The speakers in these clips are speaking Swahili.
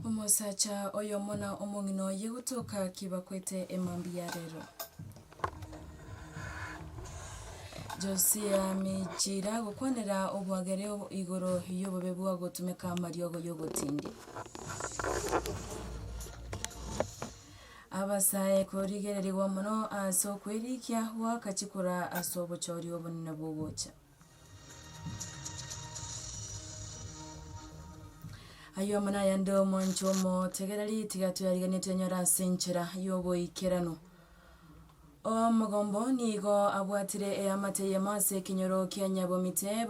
Umusacha oyo mona omongino yegutuka kibakwete emambi ya rero. Josia michira gukwanira obwagere igoro yobobe bwa gutumeka mariogo yogotindi. Abasaye korigererwa muno aso kwerikia wakachikura asobo chori obunene bwogocha. Ayo mana yando monchomo tegerali tigatu yariganite nyora senchera yobo ikerano. O magombo nigo abwatire e amate yamase kinyoro Kenya bomite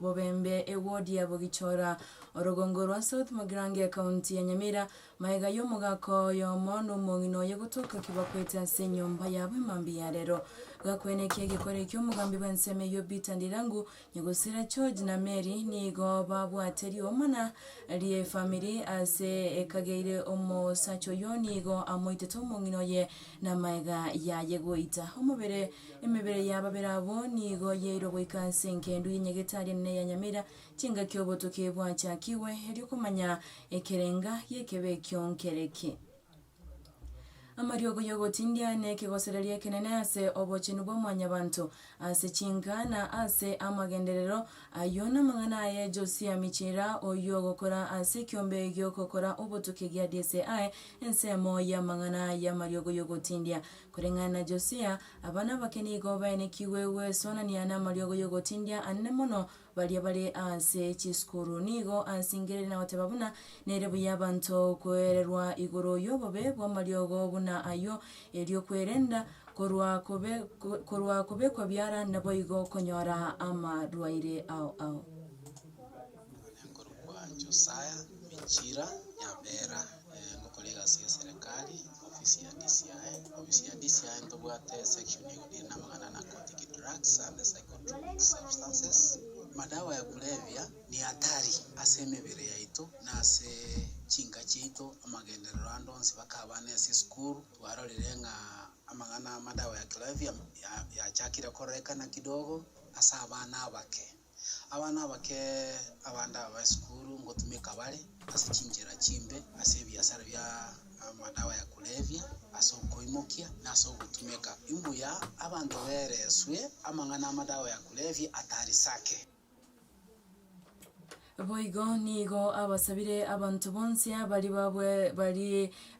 bobembe ewodi ya bogichora orogongo rwa South Magrange County ya Nyamira maiga yomugako yo mono mongino yegutuka kibakweta senyomba yabe mambi ya rero gakwene kigekore cy'umugambi banseme yo bitandirangu nyegosira George na Mary nigo babwateri omana rie family ase ekageire omo sacho yonigo amoite tomongino ye na maiga ya yegoita omubere emebere yababerabo nigo yeiro goikanse nkendu yenyegetari ne ya Nyamira kinga kyoboto kebwacha kiwe eri kumanya ekerenga yekebe kyonkereke amariogo yogotindia ne kigosereria kenene ase obochinu bomwanya bantu ase chingana ase amagenderero ayona mangana ye Josia michira oyo gokora ase kyombe gyo kokora obotuke gya DCI ensemo ya mangana ya mariogo yogotindia kurengana Josia abana bakeni go bane kiwewe sona ni ana mariogo yogotindia annemono bali ase chiskuru nigo asingere na watebabuna nerebu yabantu kwererwa igoro yobobe bwa mariogo na ayo elio kwerenda korwa kobe kwa biara nabo igo konyora ama ruaire au ngorwa Josiah Michira Nyabera ngokolega sia serikali ofisi ya DCI ndobwate section iri na magana narcotic drugs and psychotropic substances. Madawa ya kulevya ni hatari asemebere yaito na ase chinga chito amagenderero andonsi bakabane ase skuru twarorirenga amagana madawa ya kulevya ya chakira korekana kidogo asa abana abake abanda ba skuru ngotumika bale ase chinjira chimbe ase biasara bya madawa ya kulevya aso koimokia naso gutumika imbuya abantu bereswe amangana madawa ya kulevya atari sake. Boigo nigo abasabire abantu bonsia bali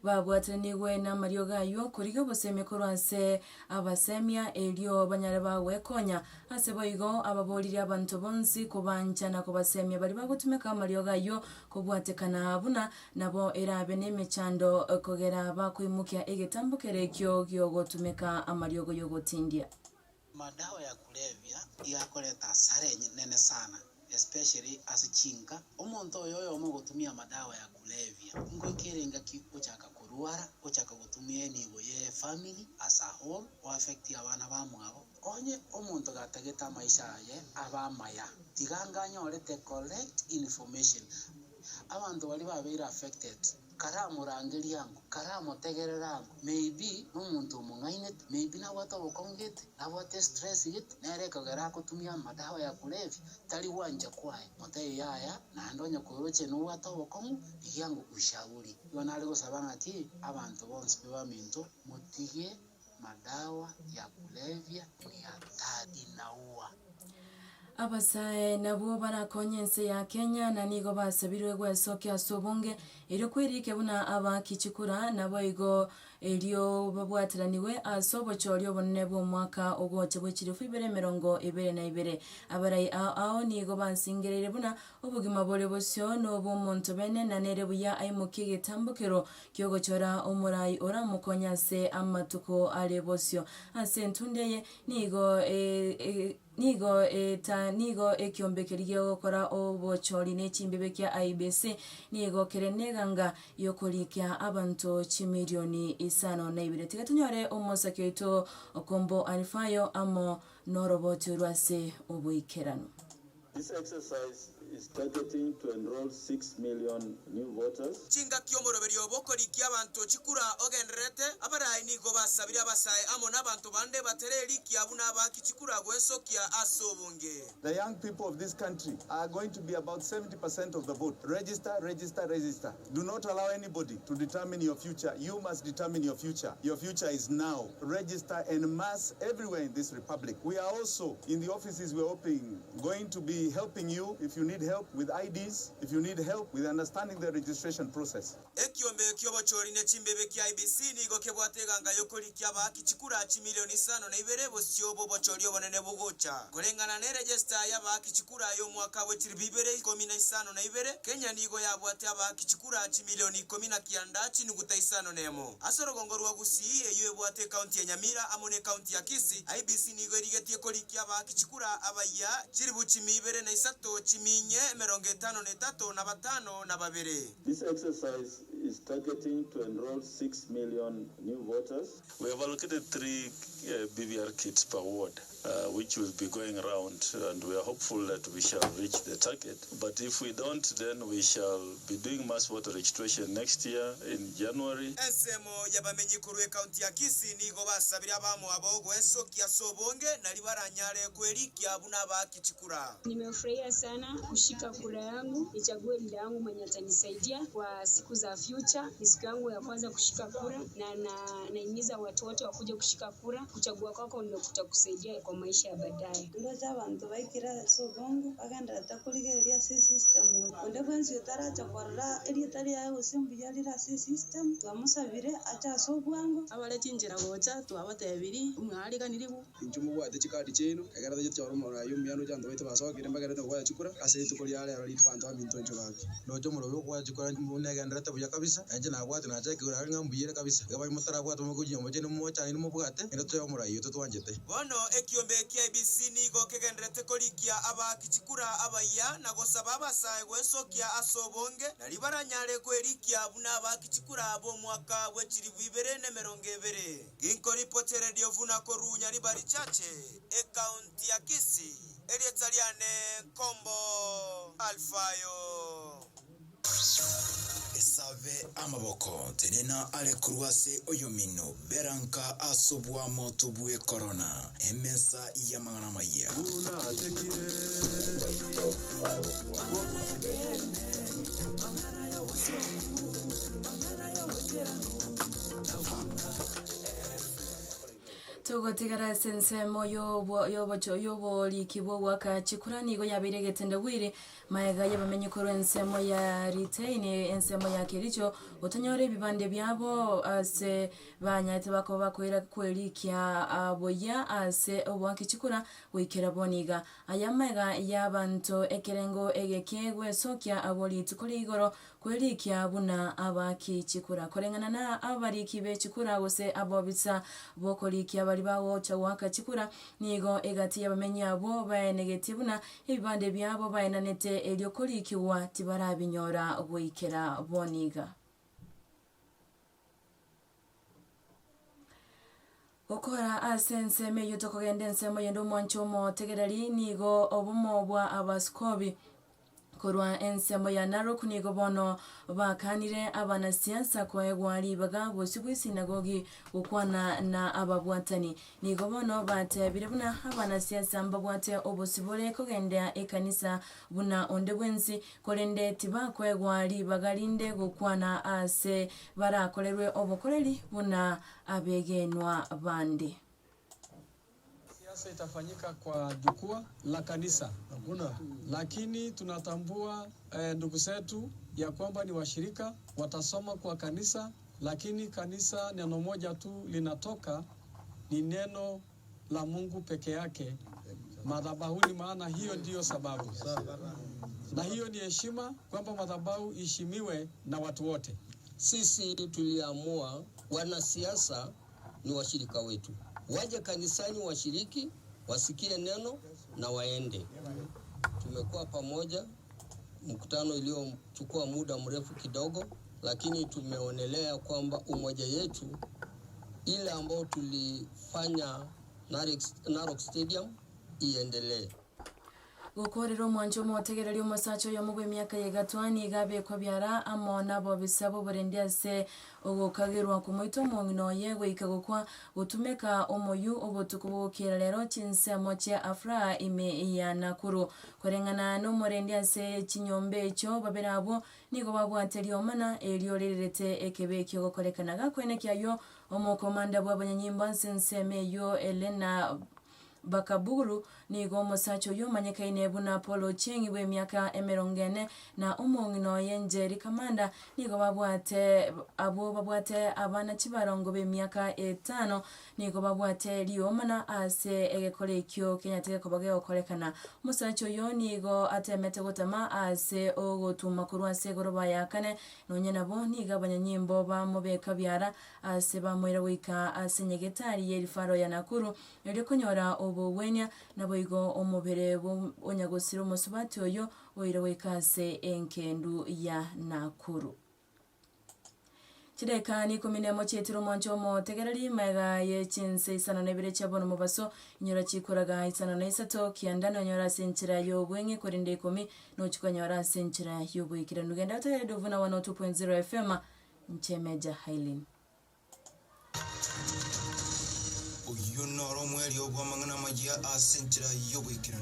babwatanigwe na marioga yo kurigo boseme korwase abasemia elio banyare bawe konya ase boigo ababoliri abantu bonsi kubanja na kubasemia bali bagutumeka marioga yo kubwatekana abuna nabo erabe nemechando kogera bakwimukia egetambukere kyo gotumeka amariogo yogotindia. Madawa ya kulevya yakoleta sare nene sana, especially as chinga omuntu oyo omo gutumia madawa ya kulevya ngo kirenga kikuchaka kuruara kuchaka gutumia nibo ye family as a whole o affect abana bamwabo onye omuntu gatageta maisha ye abamaya tiganganya orete collect information abantu bali babira affected karamu rangeli yangu karamu tegerera yangu maybe umuntu mungaine maybe na watu bokongete na watu stress it nereka gara kutumia madawa ya kulevya tali wanja kwae mote yaya na ndonya kuroche no watu bokongu yangu ushauri yona ali gusabanga ati abantu bonse bebaminto mutige madawa ya kulevya ni hatari naua. Abasae nabo barakonyense ya Kenya na nigo basabirwe gwesoke asobonge ero kwirike buna abakichikura nabo igo elio babwatiraniwe asobo choryo bonne bo mwaka ogoche bwechirifu 2022 abarai ao nigo bansingerere buna obugima bole bosyo no bo monto bene na nere buya aimukige tambukero kyogochora omurai ora mukonyase amatuko ale bosyo asentundeye nigo ekyombekeriye gukora obochori n'ekimbebe kya IBC nigo kereneganga yokorikya abantu chimilioni 5 tigatunyore omosakyo ito okombo alifayo amo noroboti rwase obuikerano. This exercise is targeting to enroll 6 million new voters. Chinga kiomoroberi obokori ky'abantu chikura ogenderete abarai nigo basabira basaye amo n'abantu bande batereri kyabuna bakichikura gweso kya asobunge. The young people of this country are going to be about 70% of the vote. Register, register, register. Do not allow anybody to determine your future. You must determine your future. Your future is now. Register en masse everywhere in this republic. We are also, in the offices we're opening, going to be helping you if you need help with IDs, if you need help with understanding the registration process. Ekiombe kyobochori ne chimbebe kya IBC nigo kebwateganga yokoli kyaba kichikura chimilioni 5 na iberebo syobo bochori obonene bugocha. Kulengana ne register yaba kichikura yo mwaka w'ekiribibere 15 na ibere Kenya nigo yabwate aba kichikura chimilioni 19 chinuguta 5 nemo. Asorogongo rwa Gusii eyo ebwate county ya Nyamira amone county ya Kisii IBC nigo rigetie koli kyaba kichikura abaya chiribu chimibere na isato chiminye 53 na 5 na 2. This exercise is targeting to enroll 6 million new voters. We have allocated 3 BVR kits per ward, which will be going around, and we are hopeful that we shall reach the target. But if we don't, then we shall be doing mass voter registration next year in January. Ensemo yabamenyi kurwe county ya Kisii nigo basabira abamo abogo eso kiasobonge na libaranyale kweli kyabuna bakichikura. Nimefurahia sana kushika kura yangu, nichague mda yangu mwenye atanisaidia kwa siku za future. Ni siku yangu ya kwanza kushika kura na naimiza watu wote wakuje kushika kura. Kuchagua kwako ndio kutakusaidia kwa maisha ya baadaye. Ngoja abantu baikira sobongo baganda takuligeria system. Onde kwenzi utaracha korra eri tari yayo simbiyalira system. Twamusabire acha sobwango abaleti njira gocha twabatebiri umwari kaniribu injumu bwate chikadi chino kagara je cyaro mora yumyano jando bete basokire mbagara no kwa chikura ase tukuri yale ari panta minto njogaga no muro yo kwa chikura munegandra tabuya kabisa anje na bwate na cheke uri ngambuyire kabisa gaba mutara bwate mukuji mboje no mocha ni mubwate ndo to mura yo twanjete bono ekiombe kya IBC nigo kegendrete kolikia aba kichikura abaya na gosaba abasaye gwesokia asobonge na libaranyale kwelikia buna aba kichikura abo mwaka w'ekiribibere ne 20 ginko ripote radio vuna korunya libari chache e county ya Kisii Elietaliane Kombo Alfayo Esave amaboko tenena ale kruase oyomino beranka asobwa motubue corona emesa ya mangana maya Togo tigara sensemo yobo likibo waka chikurani go yabiregete ndawire mayaga yabamenye ko ensemo ya retain ensemo ya kericho otonyore bibande byabo ase banyate bako bakwera kwelikia aboya ase obwanki chikura wikera boniga ayamaga yabantu ekerengo egekegwe sokya aboli tukuri igoro kwelikia buna abaki chikura korengana na abari kibe chikura gose abobitsa bokolikia bali bawo chawaka chikura nigo egati yabamenye abo baenegetibuna ibibande byabo baenanete eliokolikiwa tibarabinyora wikera boniga Okora asense meyo tokogende mo yendo mwanchomo tegerali nigo obumo bwa abaskobi korwa ensemo ya Narok nigo bono bakanire abana siasa kwa egwali bagabo sibu sinagogi ukwana na ababwatani nigo bono batebire buna abana siasa mbabwate obosibole kogenda ekanisa buna ondebwenzi kolende tiba kwa egwali bagalinde gukwana ase barakolerwe obokoleri buna abegenwa bandi. Siasa itafanyika kwa jukwaa la kanisa. Lakini tunatambua ndugu zetu ya kwamba ni washirika watasoma kwa kanisa, lakini kanisa neno moja tu linatoka, ni neno la Mungu peke yake madhabahuni, maana hiyo ndiyo sababu. Na hiyo ni heshima kwamba madhabahu iheshimiwe na watu wote. Sisi tuliamua wanasiasa ni washirika wetu. Waje kanisani washiriki, wasikie neno na waende. Tumekuwa pamoja, mkutano iliochukua muda mrefu kidogo, lakini tumeonelea kwamba umoja yetu ile ambao tulifanya Narok Stadium iendelee. gukorera mwanjo motegereri umusacho yo mugwe myaka yegatwani gabe kwa byara amona bo bisabo borendiase ogukagirwa kumwito mungino yegwe ikagukwa gutumeka omoyu obotukubukira lero chinsemo cha afra ime ya Nakuru korengana no morendiase chinyombe cyo baberabo nigo babwateri omana elyo lerete ekebekyo gokorekanaga kwenekya yo omukomanda bw'abanyanyimba nsenseme yo Elena Bakaburu nigo musacho yo manyekaine buna Polo Chengi we myaka 40 na umungino yenjeri kamanda nigo babwate abana chibarongo be myaka 5 nigo babwate liomana ase egekolekyo kenyateke kobage okolekana musacho yo nigo atemete gutama ase ogotuma kurwa ase goroba yakane nonye nabo niga abanyanyimbo bamubeka byara ase bamwera wika ase nyegetari yerifaro ya Nakuru yari kunyora obwenya naboigo omubere onyagosiro musubati oyo oira wekase enkendu ya Nakuru Chidekani kuminemo chetiro mwancho mo tegerali mega ye chinse isana nebire chabono mubaso inyora chikuraga isana na isato kiandano nyora senchira yo bwenge korinde 10 no chikanyora senchira yo bwikira nugenda tayedo vuna 102.0 FM Nchemeja Hailin Uyunoro mweli obwamangana majia asenchira yo bwikira